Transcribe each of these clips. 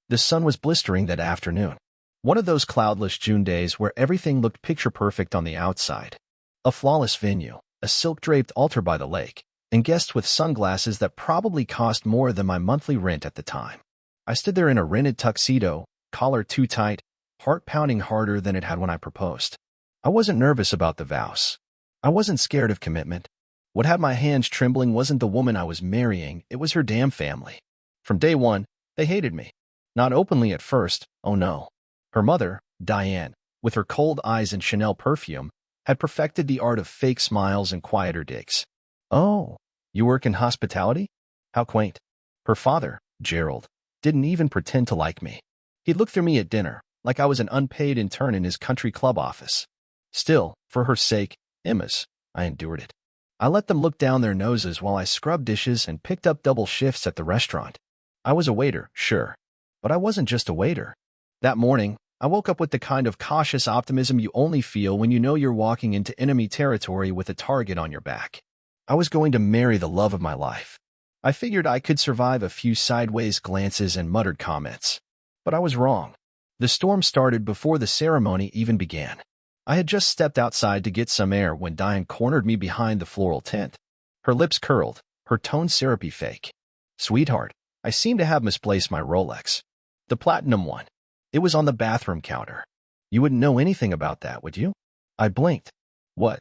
The sun was blistering that afternoon. One of those cloudless June days where everything looked picture-perfect on the outside. A flawless venue, a silk-draped altar by the lake, and guests with sunglasses that probably cost more than my monthly rent at the time. I stood there in a rented tuxedo, collar too tight, heart pounding harder than it had when I proposed. I wasn't nervous about the vows. I wasn't scared of commitment. What had my hands trembling wasn't the woman I was marrying, it was her damn family. From day one, they hated me. Not openly at first, oh no. Her mother, Diane, with her cold eyes and Chanel perfume, had perfected the art of fake smiles and quieter digs. Oh, you work in hospitality? How quaint. Her father, Gerald, didn't even pretend to like me. He'd look through me at dinner, like I was an unpaid intern in his country club office. Still, for her sake, Emma's, I endured it. I let them look down their noses while I scrubbed dishes and picked up double shifts at the restaurant. I was a waiter, sure, but I wasn't just a waiter. That morning, I woke up with the kind of cautious optimism you only feel when you know you're walking into enemy territory with a target on your back. I was going to marry the love of my life. I figured I could survive a few sideways glances and muttered comments. But I was wrong. The storm started before the ceremony even began. I had just stepped outside to get some air when Diane cornered me behind the floral tent. Her lips curled, her tone syrupy fake. Sweetheart, I seem to have misplaced my Rolex. The platinum one. It was on the bathroom counter. You wouldn't know anything about that, would you? I blinked. What?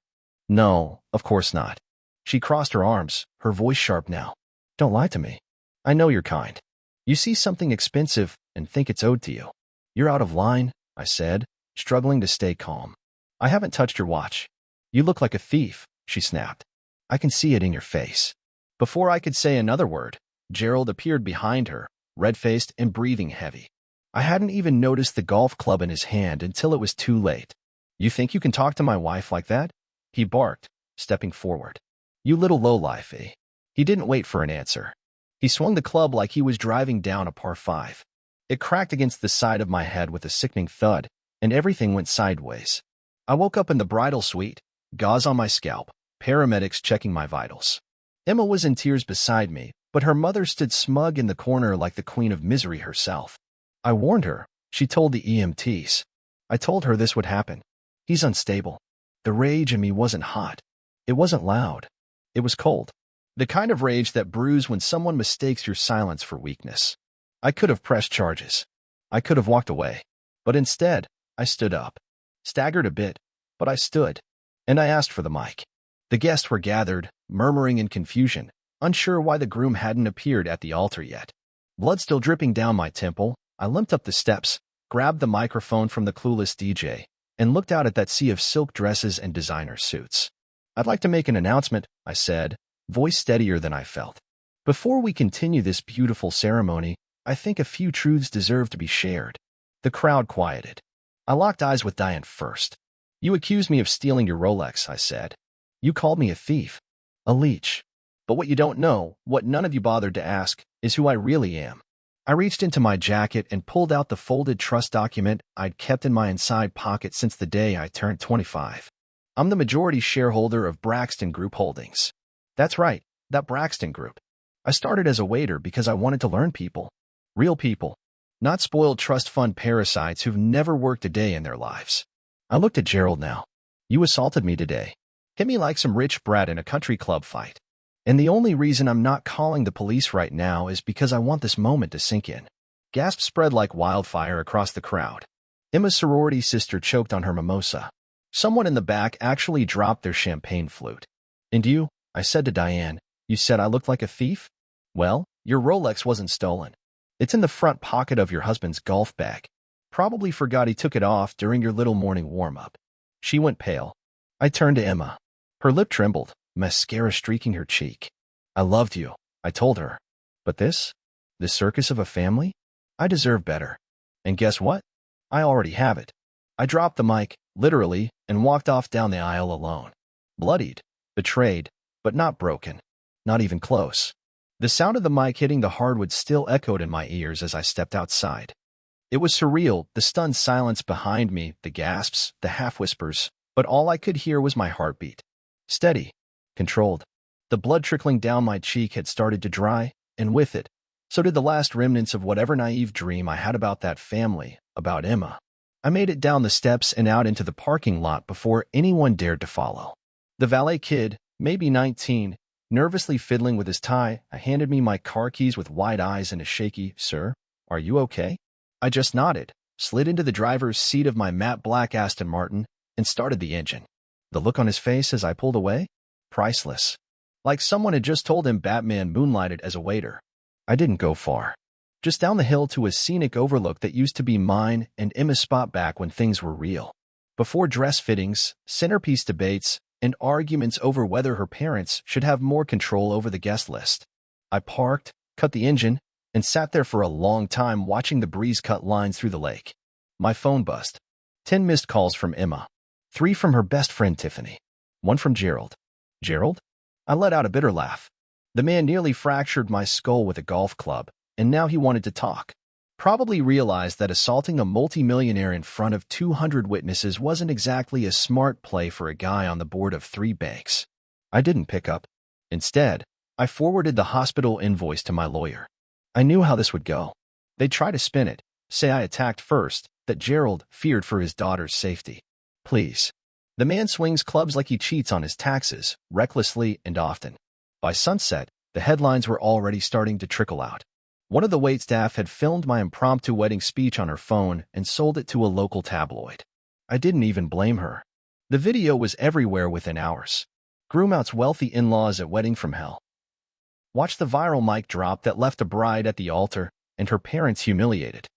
No, of course not. She crossed her arms, her voice sharp now. Don't lie to me. I know you're kind. You see something expensive and think it's owed to you. You're out of line, I said, struggling to stay calm. I haven't touched your watch. You look like a thief, she snapped. I can see it in your face. Before I could say another word, Gerald appeared behind her, red-faced and breathing heavy. I hadn't even noticed the golf club in his hand until it was too late. You think you can talk to my wife like that? He barked, stepping forward. You little lowlife, eh? He didn't wait for an answer. He swung the club like he was driving down a par 5. It cracked against the side of my head with a sickening thud, and everything went sideways. I woke up in the bridal suite, gauze on my scalp, paramedics checking my vitals. Emma was in tears beside me, but her mother stood smug in the corner like the queen of misery herself. I warned her, she told the EMTs. I told her this would happen. He's unstable. The rage in me wasn't hot. It wasn't loud. It was cold. The kind of rage that brews when someone mistakes your silence for weakness. I could have pressed charges. I could have walked away. But instead, I stood up. Staggered a bit, but I stood. And I asked for the mic. The guests were gathered, murmuring in confusion, unsure why the groom hadn't appeared at the altar yet. Blood still dripping down my temple, I limped up the steps, grabbed the microphone from the clueless DJ, and looked out at that sea of silk dresses and designer suits. I'd like to make an announcement, I said, voice steadier than I felt. Before we continue this beautiful ceremony, I think a few truths deserve to be shared. The crowd quieted. I locked eyes with Diane first. You accused me of stealing your Rolex, I said. You called me a thief, a leech. But what you don't know, what none of you bothered to ask, is who I really am. I reached into my jacket and pulled out the folded trust document I'd kept in my inside pocket since the day I turned 25. I'm the majority shareholder of Braxton Group Holdings. That's right, that Braxton Group. I started as a waiter because I wanted to learn people. Real people. Not spoiled trust fund parasites who've never worked a day in their lives. I looked at Gerald now. You assaulted me today. Hit me like some rich brat in a country club fight. And the only reason I'm not calling the police right now is because I want this moment to sink in. Gasps spread like wildfire across the crowd. Emma's sorority sister choked on her mimosa. Someone in the back actually dropped their champagne flute. And you, I said to Diane, you said I looked like a thief? Well, your Rolex wasn't stolen. It's in the front pocket of your husband's golf bag. Probably forgot he took it off during your little morning warm-up. She went pale. I turned to Emma. Her lip trembled, mascara streaking her cheek. I loved you, I told her. But this circus of a family? I deserve better. And guess what? I already have it. I dropped the mic, literally, and walked off down the aisle alone. Bloodied, betrayed, but not broken. Not even close. The sound of the mic hitting the hardwood still echoed in my ears as I stepped outside. It was surreal, the stunned silence behind me, the gasps, the half-whispers, but all I could hear was my heartbeat. Steady, controlled. The blood trickling down my cheek had started to dry, and with it, So did the last remnants of whatever naive dream I had about that family, about Emma. I made it down the steps and out into the parking lot before anyone dared to follow. The valet kid, maybe 19, nervously fiddling with his tie, handed me my car keys with wide eyes and a shaky, "Sir, are you okay?" I just nodded, slid into the driver's seat of my matte black Aston Martin, and started the engine. The look on his face as I pulled away? Priceless. Like someone had just told him Batman moonlighted as a waiter. I didn't go far. Just down the hill to a scenic overlook that used to be mine and Emma's spot back when things were real. Before dress fittings, centerpiece debates, and arguments over whether her parents should have more control over the guest list. I parked, cut the engine, and sat there for a long time watching the breeze cut lines through the lake. My phone buzzed. 10 missed calls from Emma. 3 from her best friend Tiffany. 1 from Gerald. Gerald? I let out a bitter laugh. The man nearly fractured my skull with a golf club, and now he wanted to talk. Probably realized that assaulting a multimillionaire in front of 200 witnesses wasn't exactly a smart play for a guy on the board of 3 banks. I didn't pick up. Instead, I forwarded the hospital invoice to my lawyer. I knew how this would go. They'd try to spin it, say I attacked first, that Gerald feared for his daughter's safety. Please. The man swings clubs like he cheats on his taxes, recklessly and often. By sunset, the headlines were already starting to trickle out. One of the waitstaff had filmed my impromptu wedding speech on her phone and sold it to a local tabloid. I didn't even blame her. The video was everywhere within hours. Groom outs wealthy in-laws at wedding from hell. Watch the viral mic drop that left a bride at the altar and her parents humiliated.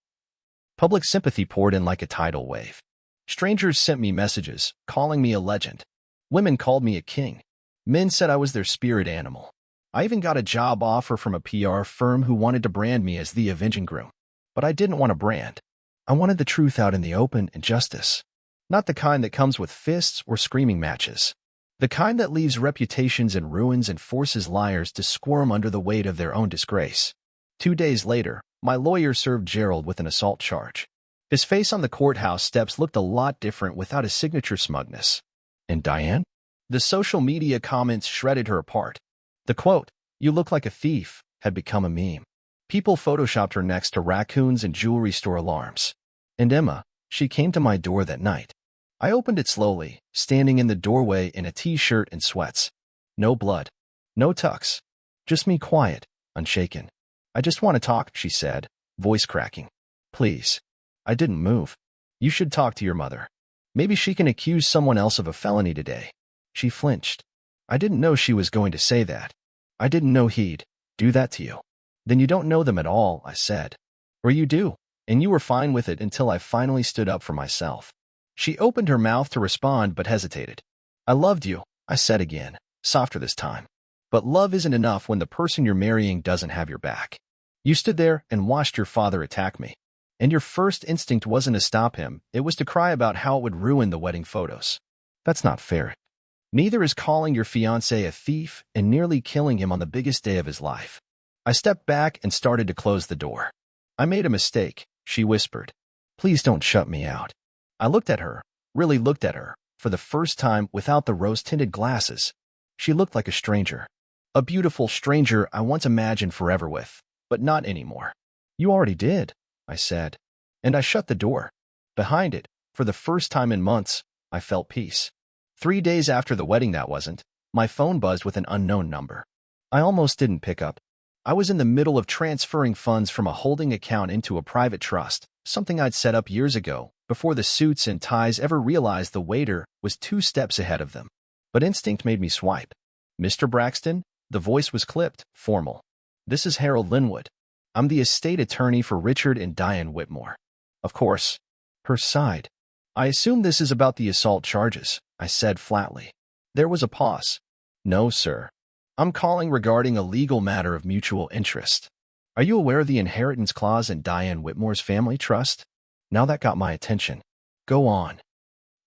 Public sympathy poured in like a tidal wave. Strangers sent me messages, calling me a legend. Women called me a king. Men said I was their spirit animal. I even got a job offer from a PR firm who wanted to brand me as the avenging groom. But I didn't want a brand. I wanted the truth out in the open and justice. Not the kind that comes with fists or screaming matches. The kind that leaves reputations in ruins and forces liars to squirm under the weight of their own disgrace. 2 days later, my lawyer served Gerald with an assault charge. His face on the courthouse steps looked a lot different without his signature smugness. And Diane? The social media comments shredded her apart. The quote, "You look like a thief," had become a meme. People photoshopped her next to raccoons and jewelry store alarms. And Emma, she came to my door that night. I opened it slowly, standing in the doorway in a t-shirt and sweats. No blood. No tux. Just me quiet, unshaken. "I just want to talk," she said, voice cracking. "Please." I didn't move. "You should talk to your mother. Maybe she can accuse someone else of a felony today." She flinched. I didn't know she was going to say that. I didn't know he'd do that to you. "Then you don't know them at all," I said. "Or you do, and you were fine with it until I finally stood up for myself." She opened her mouth to respond but hesitated. "I loved you," I said again, softer this time. "But love isn't enough when the person you're marrying doesn't have your back. You stood there and watched your father attack me. And your first instinct wasn't to stop him, it was to cry about how it would ruin the wedding photos. That's not fair. Neither is calling your fiancé a thief and nearly killing him on the biggest day of his life." I stepped back and started to close the door. "I made a mistake," she whispered. "Please don't shut me out." I looked at her, really looked at her, for the first time without the rose-tinted glasses. She looked like a stranger. A beautiful stranger I once imagined forever with, but not anymore. "You already did," I said, and I shut the door. Behind it, for the first time in months, I felt peace. 3 days after the wedding that wasn't, my phone buzzed with an unknown number. I almost didn't pick up. I was in the middle of transferring funds from a holding account into a private trust, something I'd set up years ago, before the suits and ties ever realized the waiter was 2 steps ahead of them. But instinct made me swipe. "Mr. Braxton?" The voice was clipped, formal. "This is Harold Linwood. I'm the estate attorney for Richard and Diane Whitmore." "Of course." Her sighed. "I assume this is about the assault charges," I said flatly. There was a pause. "No, sir. I'm calling regarding a legal matter of mutual interest. Are you aware of the inheritance clause in Diane Whitmore's family trust?" Now that got my attention. "Go on."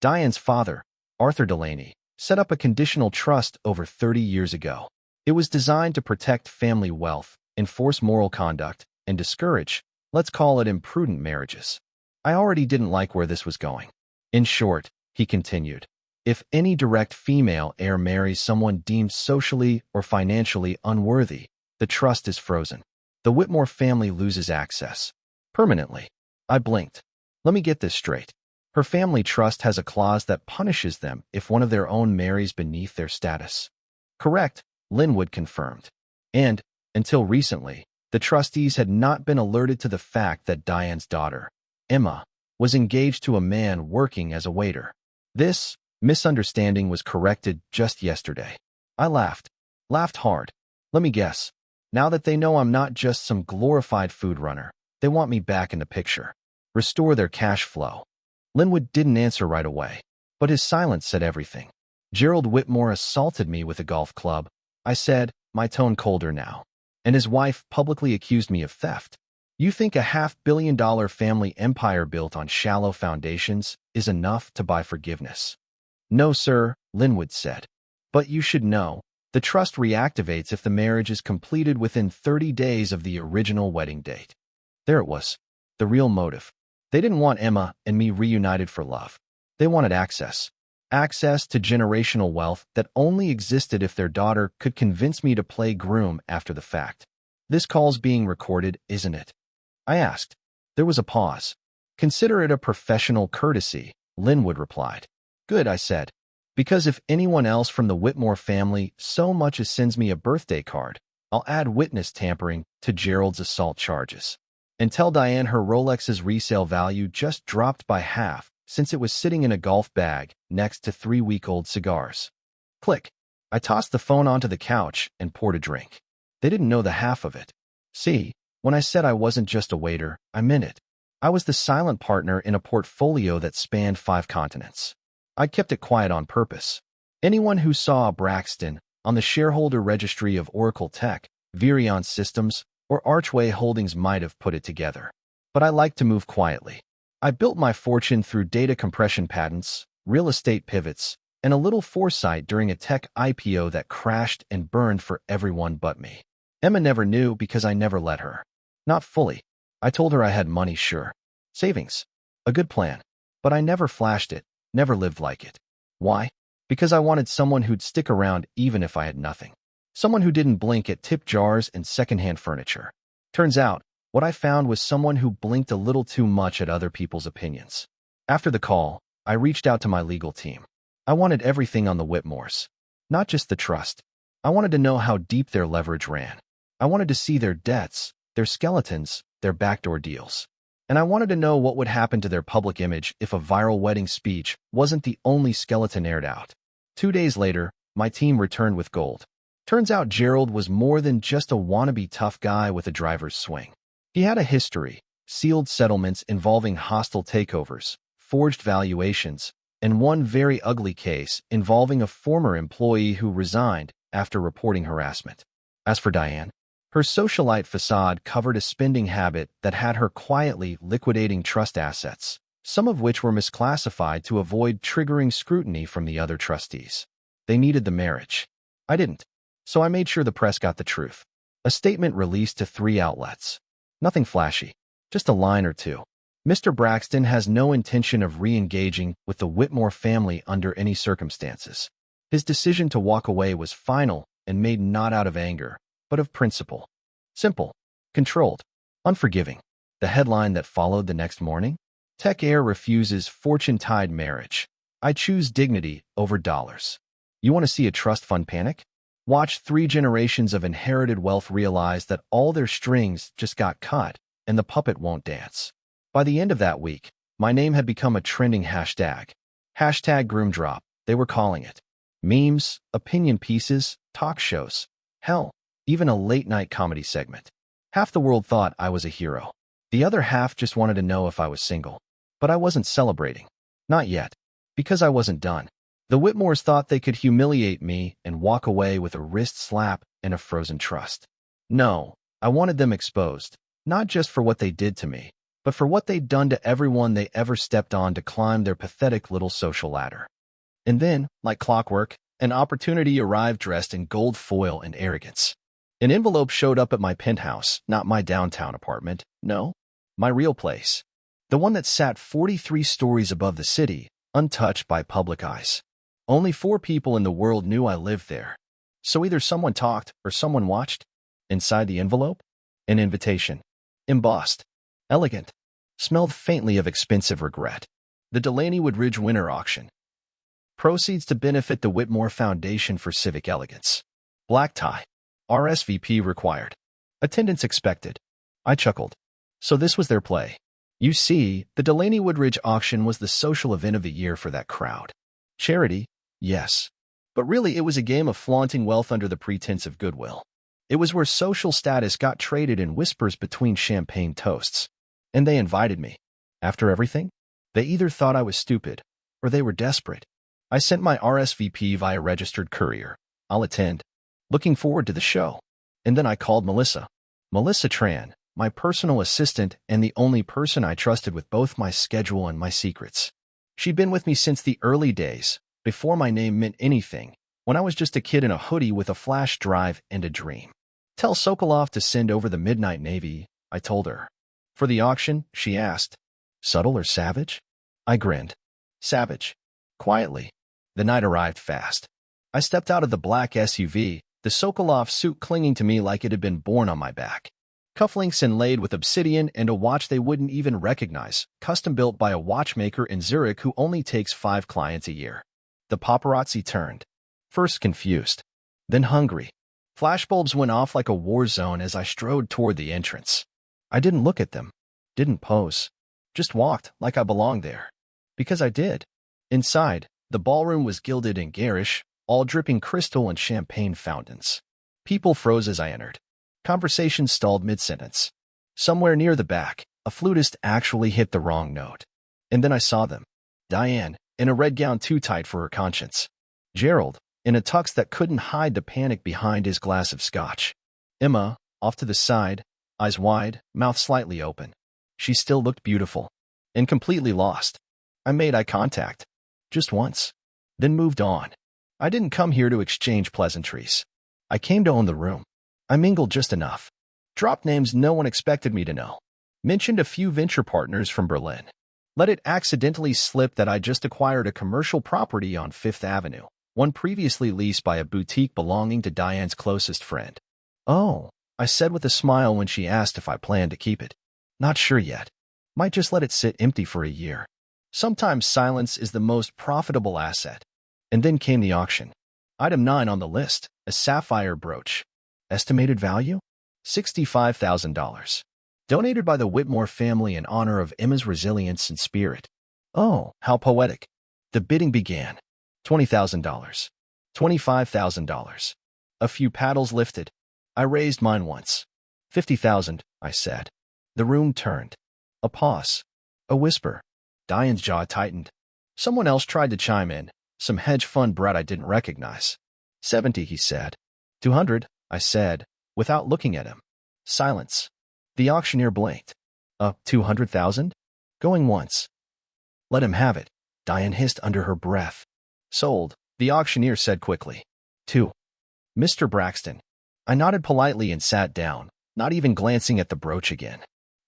"Diane's father, Arthur Delaney, set up a conditional trust over 30 years ago. It was designed to protect family wealth, enforce moral conduct, and discourage, let's call it imprudent marriages." I already didn't like where this was going. "In short," he continued, "if any direct female heir marries someone deemed socially or financially unworthy, the trust is frozen. The Whitmore family loses access. Permanently. I blinked. Let me get this straight. Her family trust has a clause that punishes them if one of their own marries beneath their status. Correct, Linwood confirmed. And, until recently, the trustees had not been alerted to the fact that Diane's daughter, Emma, was engaged to a man working as a waiter. This misunderstanding was corrected just yesterday. I laughed hard. Let me guess. Now that they know I'm not just some glorified food runner, they want me back in the picture. Restore their cash flow. Linwood didn't answer right away, but his silence said everything. Gerald Whitmore assaulted me with a golf club, I said, my tone colder now. And his wife publicly accused me of theft. You think a $500 million family empire built on shallow foundations is enough to buy forgiveness? No, sir, Linwood said. But you should know, the trust reactivates if the marriage is completed within 30 days of the original wedding date. There it was. The real motive. They didn't want Emma and me reunited for love. They wanted access. Access to generational wealth that only existed if their daughter could convince me to play groom after the fact. This call's being recorded, isn't it? I asked. There was a pause. Consider it a professional courtesy, Linwood replied. Good, I said. Because if anyone else from the Whitmore family so much as sends me a birthday card, I'll add witness tampering to Gerald's assault charges. And tell Diane her Rolex's resale value just dropped by half since it was sitting in a golf bag next to 3-week-old cigars. Click. I tossed the phone onto the couch and poured a drink. They didn't know the half of it. See, when I said I wasn't just a waiter, I meant it. I was the silent partner in a portfolio that spanned 5 continents. I kept it quiet on purpose. Anyone who saw Braxton on the shareholder registry of Oracle Tech, Virion Systems, or Archway Holdings might have put it together. But I like to move quietly. I built my fortune through data compression patents, real estate pivots, and a little foresight during a tech IPO that crashed and burned for everyone but me. Emma never knew because I never let her. Not fully. I told her I had money, sure. Savings. A good plan. But I never flashed it, never lived like it. Why? Because I wanted someone who'd stick around even if I had nothing. Someone who didn't blink at tip jars and secondhand furniture. Turns out, what I found was someone who blinked a little too much at other people's opinions. After the call, I reached out to my legal team. I wanted everything on the Whitmores. Not just the trust. I wanted to know how deep their leverage ran. I wanted to see their debts, their skeletons, their backdoor deals. And I wanted to know what would happen to their public image if a viral wedding speech wasn't the only skeleton aired out. 2 days later, my team returned with gold. Turns out Gerald was more than just a wannabe tough guy with a driver's swing. He had a history, sealed settlements involving hostile takeovers, forged valuations, and one very ugly case involving a former employee who resigned after reporting harassment. As for Diane, her socialite facade covered a spending habit that had her quietly liquidating trust assets, some of which were misclassified to avoid triggering scrutiny from the other trustees. They needed the marriage. I didn't. So I made sure the press got the truth. A statement released to 3 outlets. Nothing flashy. Just a line or two. Mr. Braxton has no intention of re-engaging with the Whitmore family under any circumstances. His decision to walk away was final and made not out of anger, but of principle. Simple. Controlled. Unforgiving. The headline that followed the next morning? Tech heir refuses fortune-tied marriage. I choose dignity over dollars. You want to see a trust fund panic? Watch 3 generations of inherited wealth realize that all their strings just got cut and the puppet won't dance. By the end of that week, my name had become a trending hashtag. Hashtag groomdrop, they were calling it. Memes, opinion pieces, talk shows. Hell, even a late-night comedy segment. Half the world thought I was a hero. The other half just wanted to know if I was single. But I wasn't celebrating. Not yet. Because I wasn't done. The Whitmores thought they could humiliate me and walk away with a wrist slap and a frozen trust. No, I wanted them exposed, not just for what they did to me, but for what they'd done to everyone they ever stepped on to climb their pathetic little social ladder. And then, like clockwork, an opportunity arrived dressed in gold foil and arrogance. An envelope showed up at my penthouse, not my downtown apartment, no, my real place. The one that sat 43 stories above the city, untouched by public eyes. Only 4 people in the world knew I lived there. So either someone talked or someone watched. Inside the envelope? An invitation. Embossed. Elegant. Smelled faintly of expensive regret. The Delaney Woodridge Winter Auction. Proceeds to benefit the Whitmore Foundation for Civic Elegance. Black tie. RSVP required. Attendance expected. I chuckled. So this was their play. You see, the Delaney Woodridge auction was the social event of the year for that crowd. Charity, yes. But really it was a game of flaunting wealth under the pretense of goodwill. It was where social status got traded in whispers between champagne toasts. And they invited me. After everything? They either thought I was stupid, or they were desperate. I sent my RSVP via registered courier. I'll attend. Looking forward to the show. And then I called Melissa. Melissa Tran, my personal assistant and the only person I trusted with both my schedule and my secrets. She'd been with me since the early days, before my name meant anything, when I was just a kid in a hoodie with a flash drive and a dream. Tell Sokolov to send over the Midnight Navy, I told her. For the auction, she asked. Subtle or savage? I grinned. Savage. Quietly. The night arrived fast. I stepped out of the black SUV, the Sokolov suit clinging to me like it had been born on my back. Cufflinks inlaid with obsidian and a watch they wouldn't even recognize, custom-built by a watchmaker in Zurich who only takes 5 clients a year. The paparazzi turned. First confused. Then hungry. Flashbulbs went off like a war zone as I strode toward the entrance. I didn't look at them. Didn't pose. Just walked like I belonged there. Because I did. Inside, the ballroom was gilded and garish, all dripping crystal and champagne fountains. People froze as I entered. Conversation stalled mid-sentence. Somewhere near the back, a flutist actually hit the wrong note. And then I saw them. Diane, in a red gown too tight for her conscience. Gerald, in a tux that couldn't hide the panic behind his glass of scotch. Emma, off to the side, eyes wide, mouth slightly open. She still looked beautiful. And completely lost. I made eye contact. Just once. Then moved on. I didn't come here to exchange pleasantries. I came to own the room. I mingled just enough. Dropped names no one expected me to know. Mentioned a few venture partners from Berlin. Let it accidentally slip that I just acquired a commercial property on Fifth Avenue, one previously leased by a boutique belonging to Diane's closest friend. Oh, I said with a smile when she asked if I planned to keep it. Not sure yet. Might just let it sit empty for a year. Sometimes silence is the most profitable asset. And then came the auction. Item 9 on the list, a sapphire brooch. Estimated value? $65,000. Donated by the Whitmore family in honor of Emma's resilience and spirit. Oh, how poetic. The bidding began. $20,000. $25,000. A few paddles lifted. I raised mine once. $50,000, I said. The room turned. A pause. A whisper. Diane's jaw tightened. Someone else tried to chime in, some hedge fund brat I didn't recognize. 70, he said. 200, I said, without looking at him. Silence. The auctioneer blinked. 200,000? Going once. Let him have it, Diane hissed under her breath. Sold, the auctioneer said quickly. 2. Mr. Braxton. I nodded politely and sat down, not even glancing at the brooch again.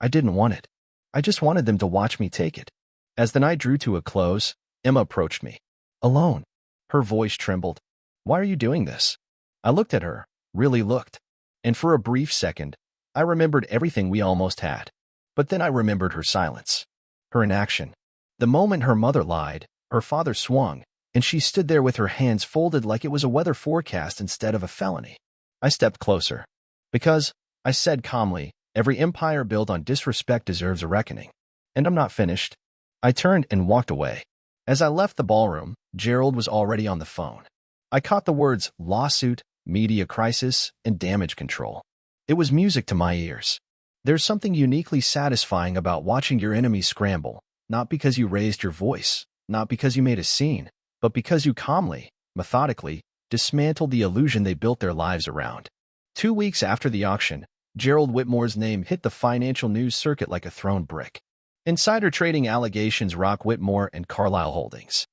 I didn't want it. I just wanted them to watch me take it. As the night drew to a close, Emma approached me. Alone. Her voice trembled. Why are you doing this? I looked at her, really looked. And for a brief second, I remembered everything we almost had. But then I remembered her silence. Her inaction. The moment her mother lied, her father swung, and she stood there with her hands folded like it was a weather forecast instead of a felony. I stepped closer. Because, I said calmly, every empire built on disrespect deserves a reckoning. And I'm not finished. I turned and walked away. As I left the ballroom, Gerald was already on the phone. I caught the words lawsuit, media crisis, and damage control. It was music to my ears. There's something uniquely satisfying about watching your enemies scramble, not because you raised your voice, not because you made a scene, but because you calmly, methodically, dismantled the illusion they built their lives around. 2 weeks after the auction, Gerald Whitmore's name hit the financial news circuit like a thrown brick. Insider trading allegations rock Whitmore and Carlyle Holdings.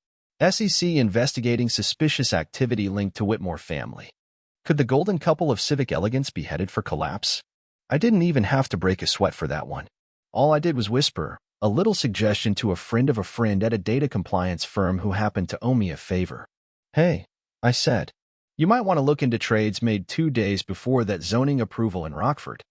SEC investigating suspicious activity linked to Whitmore family. Could the golden couple of civic elegance be headed for collapse? I didn't even have to break a sweat for that one. All I did was whisper, a little suggestion to a friend of a friend at a data compliance firm who happened to owe me a favor. Hey, I said, you might want to look into trades made 2 days before that zoning approval in Rockford.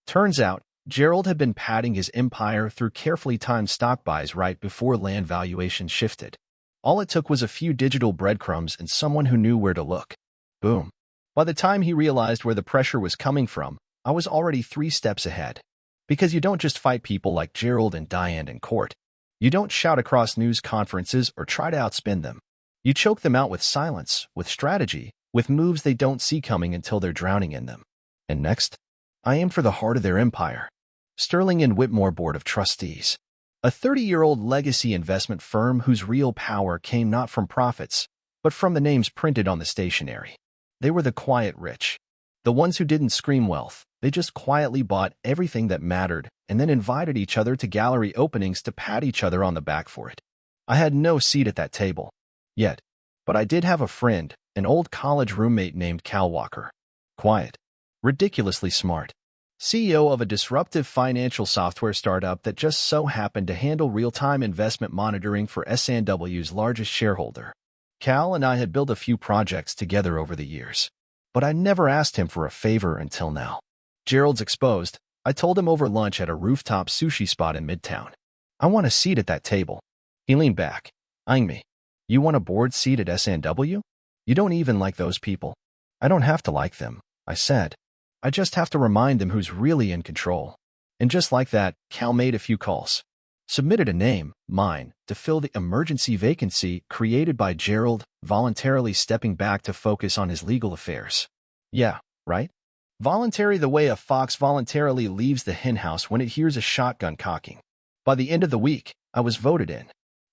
Turns out, Gerald had been padding his empire through carefully timed stock buys right before land valuations shifted. All it took was a few digital breadcrumbs and someone who knew where to look. Boom. By the time he realized where the pressure was coming from, I was already 3 steps ahead. Because you don't just fight people like Gerald and Diane in court. You don't shout across news conferences or try to outspin them. You choke them out with silence, with strategy, with moves they don't see coming until they're drowning in them. And next, I aimed for the heart of their empire. Sterling and Whitmore Board of Trustees. A 30-year-old legacy investment firm whose real power came not from profits, but from the names printed on the stationery. They were the quiet rich. The ones who didn't scream wealth. They just quietly bought everything that mattered and then invited each other to gallery openings to pat each other on the back for it. I had no seat at that table. Yet. But I did have a friend, an old college roommate named Cal Walker. Quiet. Ridiculously smart. CEO of a disruptive financial software startup that just so happened to handle real-time investment monitoring for S&W's largest shareholder. Cal and I had built a few projects together over the years. But I never asked him for a favor until now. Gerald's exposed. I told him over lunch at a rooftop sushi spot in Midtown. I want a seat at that table. He leaned back, eyeing me. You want a board seat at S&W? You don't even like those people. I don't have to like them, I said. I just have to remind them who's really in control. And just like that, Cal made a few calls. Submitted a name, mine, to fill the emergency vacancy created by Gerald, voluntarily stepping back to focus on his legal affairs. Yeah, right? Voluntary the way a fox voluntarily leaves the henhouse when it hears a shotgun cocking. By the end of the week, I was voted in.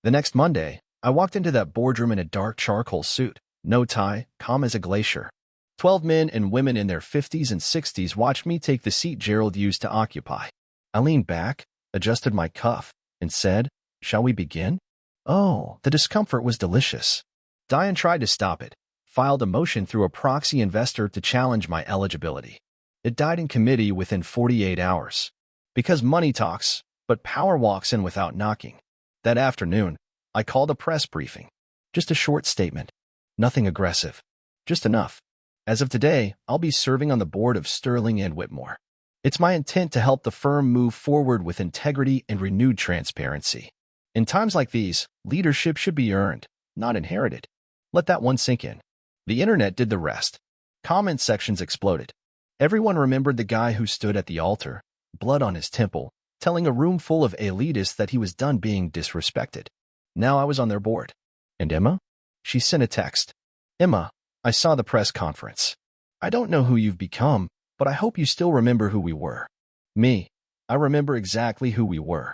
The next Monday, I walked into that boardroom in a dark charcoal suit, no tie, calm as a glacier. 12 men and women in their 50s and 60s watched me take the seat Gerald used to occupy. I leaned back, adjusted my cuff, and said, "Shall we begin?" Oh, the discomfort was delicious. Diane tried to stop it, filed a motion through a proxy investor to challenge my eligibility. It died in committee within 48 hours. Because money talks, but power walks in without knocking. That afternoon, I called a press briefing. Just a short statement. Nothing aggressive. Just enough. As of today, I'll be serving on the board of Sterling and Whitmore. It's my intent to help the firm move forward with integrity and renewed transparency. In times like these, leadership should be earned, not inherited. Let that one sink in. The internet did the rest. Comment sections exploded. Everyone remembered the guy who stood at the altar, blood on his temple, telling a room full of elitists that he was done being disrespected. Now I was on their board. And Emma? She sent a text. Emma, I saw the press conference. I don't know who you've become, but I hope you still remember who we were. Me. I remember exactly who we were.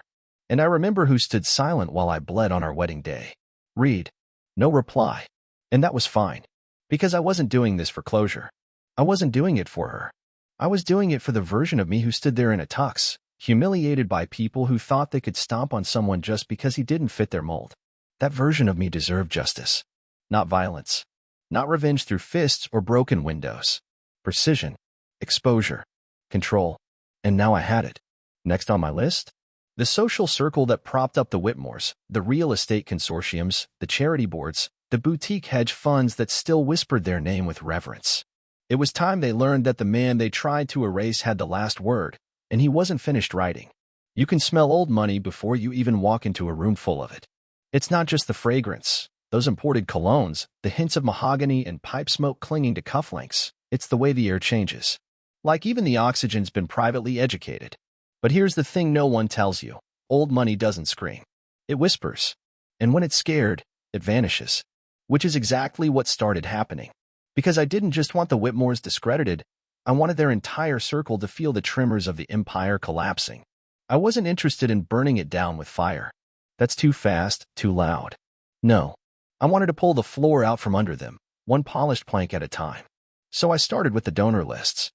And I remember who stood silent while I bled on our wedding day. Read. No reply. And that was fine. Because I wasn't doing this for closure. I wasn't doing it for her. I was doing it for the version of me who stood there in a tux, humiliated by people who thought they could stomp on someone just because he didn't fit their mold. That version of me deserved justice. Not violence. Not revenge through fists or broken windows. Precision. Exposure. Control. And now I had it. Next on my list? The social circle that propped up the Whitmores, the real estate consortiums, the charity boards, the boutique hedge funds that still whispered their name with reverence. It was time they learned that the man they tried to erase had the last word, and he wasn't finished writing. You can smell old money before you even walk into a room full of it. It's not just the fragrance, those imported colognes, the hints of mahogany and pipe smoke clinging to cufflinks. It's the way the air changes. Like even the oxygen's been privately educated. But here's the thing no one tells you. Old money doesn't scream. It whispers. And when it's scared, it vanishes. Which is exactly what started happening. Because I didn't just want the Whitmores discredited, I wanted their entire circle to feel the tremors of the empire collapsing. I wasn't interested in burning it down with fire. That's too fast, too loud. No. I wanted to pull the floor out from under them, one polished plank at a time. So I started with the donor lists.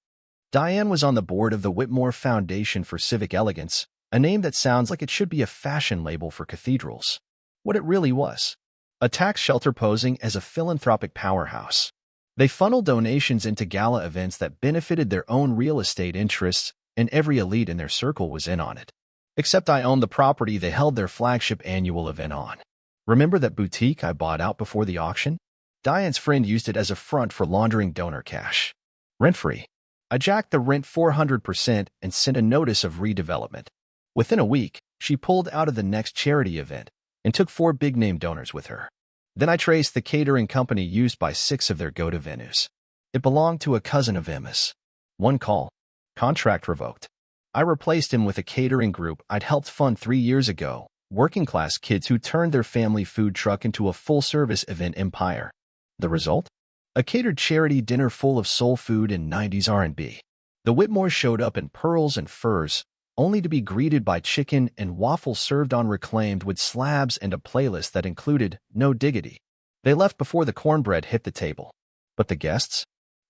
Diane was on the board of the Whitmore Foundation for Civic Elegance, a name that sounds like it should be a fashion label for cathedrals. What it really was. A tax shelter posing as a philanthropic powerhouse. They funneled donations into gala events that benefited their own real estate interests, and every elite in their circle was in on it. Except I owned the property they held their flagship annual event on. Remember that boutique I bought out before the auction? Diane's friend used it as a front for laundering donor cash. Rent-free. I jacked the rent 400% and sent a notice of redevelopment. Within a week, she pulled out of the next charity event and took 4 big-name donors with her. Then I traced the catering company used by 6 of their go-to venues. It belonged to a cousin of Emma's. One call. Contract revoked. I replaced him with a catering group I'd helped fund 3 years ago, working-class kids who turned their family food truck into a full-service event empire. The result? A catered charity dinner full of soul food and 90s R&B. The Whitmores showed up in pearls and furs, only to be greeted by chicken and waffles served on reclaimed with slabs and a playlist that included No Diggity. They left before the cornbread hit the table. But the guests?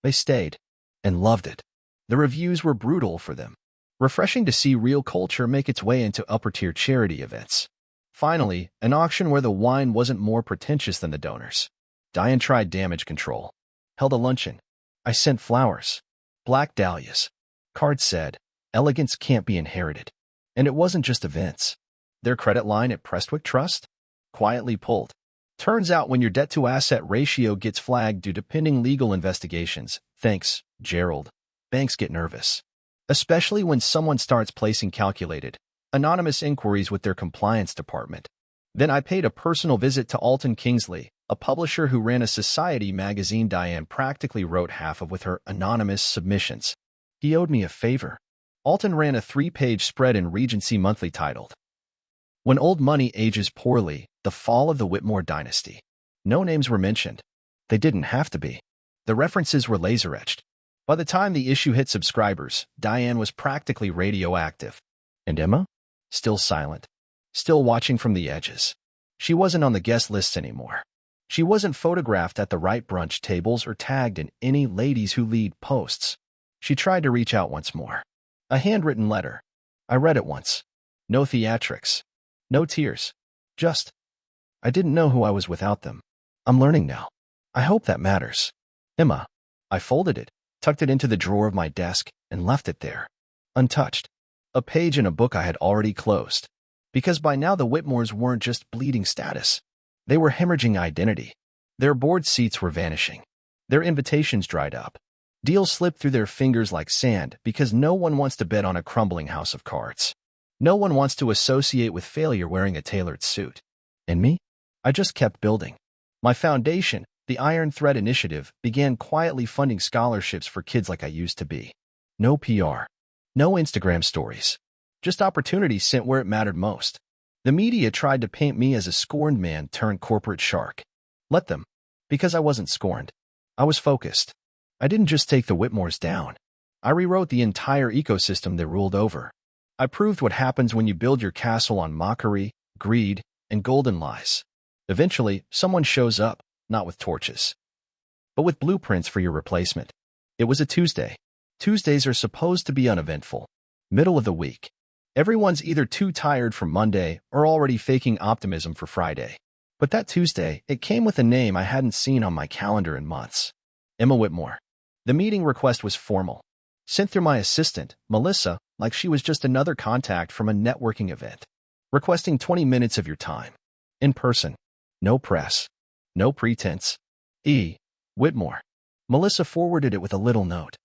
They stayed and loved it. The reviews were brutal for them. Refreshing to see real culture make its way into upper-tier charity events. Finally, an auction where the wine wasn't more pretentious than the donors. Diane tried damage control. Held a luncheon. I sent flowers. Black dahlias. Card said, "Elegance can't be inherited." And it wasn't just events. Their credit line at Prestwick Trust? Quietly pulled. Turns out when your debt-to-asset ratio gets flagged due to pending legal investigations, thanks, Gerald, banks get nervous. Especially when someone starts placing calculated, anonymous inquiries with their compliance department. Then I paid a personal visit to Alton Kingsley, a publisher who ran a society magazine Diane practically wrote half of with her anonymous submissions. He owed me a favor. Alton ran a 3-page spread in Regency Monthly titled, "When Old Money Ages Poorly, The Fall of the Whitmore Dynasty." No names were mentioned. They didn't have to be. The references were laser-etched. By the time the issue hit subscribers, Diane was practically radioactive. And Emma? Still silent. Still watching from the edges. She wasn't on the guest lists anymore. She wasn't photographed at the right brunch tables or tagged in any ladies who lead posts. She tried to reach out once more. A handwritten letter. I read it once. No theatrics. No tears. Just, I didn't know who I was without them. I'm learning now. I hope that matters. Emma. I folded it, tucked it into the drawer of my desk, and left it there. Untouched. A page in a book I had already closed. Because by now the Whitmores weren't just bleeding status. They were hemorrhaging identity. Their board seats were vanishing. Their invitations dried up. Deals slipped through their fingers like sand because no one wants to bet on a crumbling house of cards. No one wants to associate with failure wearing a tailored suit. And me? I just kept building. My foundation, the Iron Thread Initiative, began quietly funding scholarships for kids like I used to be. No PR. No Instagram stories. Just opportunities sent where it mattered most. The media tried to paint me as a scorned man turned corporate shark. Let them. Because I wasn't scorned. I was focused. I didn't just take the Whitmores down. I rewrote the entire ecosystem they ruled over. I proved what happens when you build your castle on mockery, greed, and golden lies. Eventually, someone shows up, not with torches, but with blueprints for your replacement. It was a Tuesday. Tuesdays are supposed to be uneventful. Middle of the week. Everyone's either too tired from Monday or already faking optimism for Friday. But that Tuesday, it came with a name I hadn't seen on my calendar in months. Emma Whitmore. The meeting request was formal. Sent through my assistant, Melissa, like she was just another contact from a networking event. Requesting 20 minutes of your time. In person. No press. No pretense. E. Whitmore. Melissa forwarded it with a little note.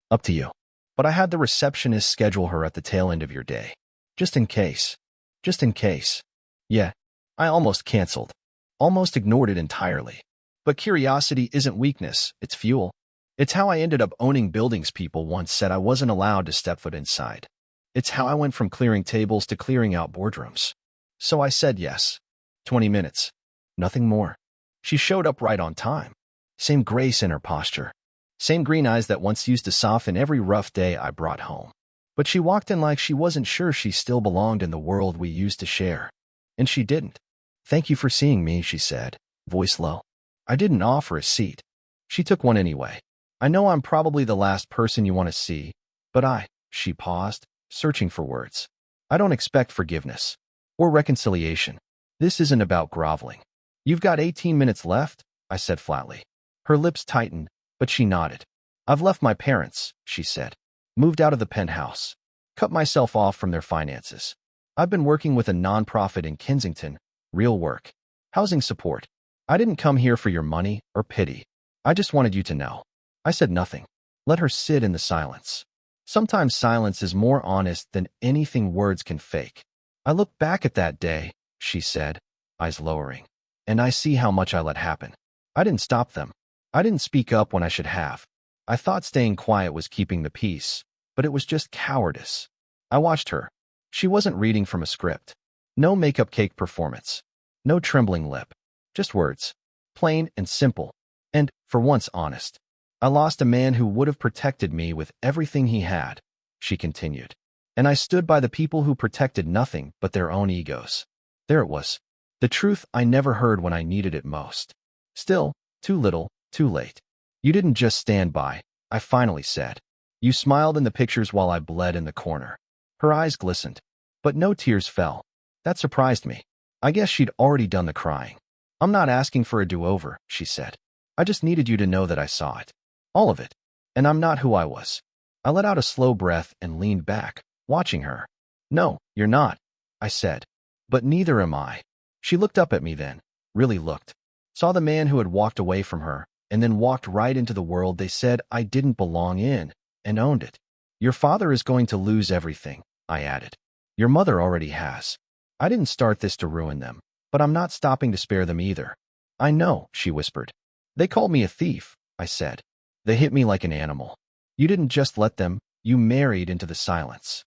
Up to you. But I had the receptionist schedule her at the tail end of your day. Just in case. Just in case. Yeah. I almost canceled. Almost ignored it entirely. But curiosity isn't weakness, it's fuel. It's how I ended up owning buildings people once said I wasn't allowed to step foot inside. It's how I went from clearing tables to clearing out boardrooms. So I said yes. 20 minutes. Nothing more. She showed up right on time. Same grace in her posture. Same green eyes that once used to soften every rough day I brought home. But she walked in like she wasn't sure she still belonged in the world we used to share. And she didn't. Thank you for seeing me, she said, voice low. I didn't offer a seat. She took one anyway. I know I'm probably the last person you want to see, but she paused, searching for words. I don't expect forgiveness. Or reconciliation. This isn't about groveling. You've got 18 minutes left, I said flatly. Her lips tightened, but she nodded. I've left my parents, she said. Moved out of the penthouse. Cut myself off from their finances. I've been working with a nonprofit in Kensington, real work. Housing support. I didn't come here for your money or pity. I just wanted you to know. I said nothing. Let her sit in the silence. Sometimes silence is more honest than anything words can fake. I look back at that day, she said, eyes lowering, and I see how much I let happen. I didn't stop them. I didn't speak up when I should have. I thought staying quiet was keeping the peace, but it was just cowardice. I watched her. She wasn't reading from a script. No makeup cake performance. No trembling lip. Just words. Plain and simple. And, for once, honest. I lost a man who would have protected me with everything he had, she continued. And I stood by the people who protected nothing but their own egos. There it was. The truth I never heard when I needed it most. Still, too little, too late. You didn't just stand by, I finally said. You smiled in the pictures while I bled in the corner. Her eyes glistened, but no tears fell. That surprised me. I guess she'd already done the crying. I'm not asking for a do-over, she said. I just needed you to know that I saw it. All of it. And I'm not who I was. I let out a slow breath and leaned back, watching her. No, you're not, I said. But neither am I. She looked up at me then, really looked. Saw the man who had walked away from her, and then walked right into the world they said I didn't belong in, and owned it. Your father is going to lose everything, I added. Your mother already has. I didn't start this to ruin them, but I'm not stopping to spare them either. I know, she whispered. They called me a thief, I said. They hit me like an animal. You didn't just let them, you married into the silence.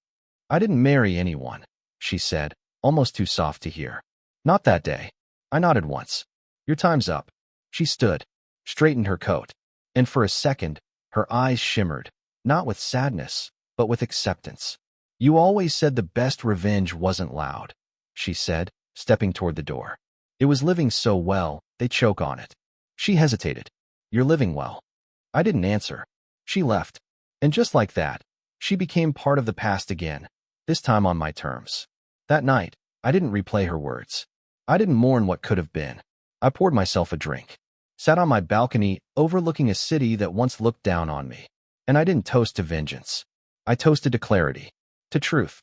I didn't marry anyone, she said, almost too soft to hear. Not that day. I nodded once. Your time's up. She stood, straightened her coat, and for a second, her eyes shimmered, not with sadness, but with acceptance. You always said the best revenge wasn't loud, she said, stepping toward the door. It was living so well, they choke on it. She hesitated. You're living well. I didn't answer. She left. And just like that, she became part of the past again, this time on my terms. That night, I didn't replay her words. I didn't mourn what could have been. I poured myself a drink, sat on my balcony overlooking a city that once looked down on me. And I didn't toast to vengeance. I toasted to clarity, to truth.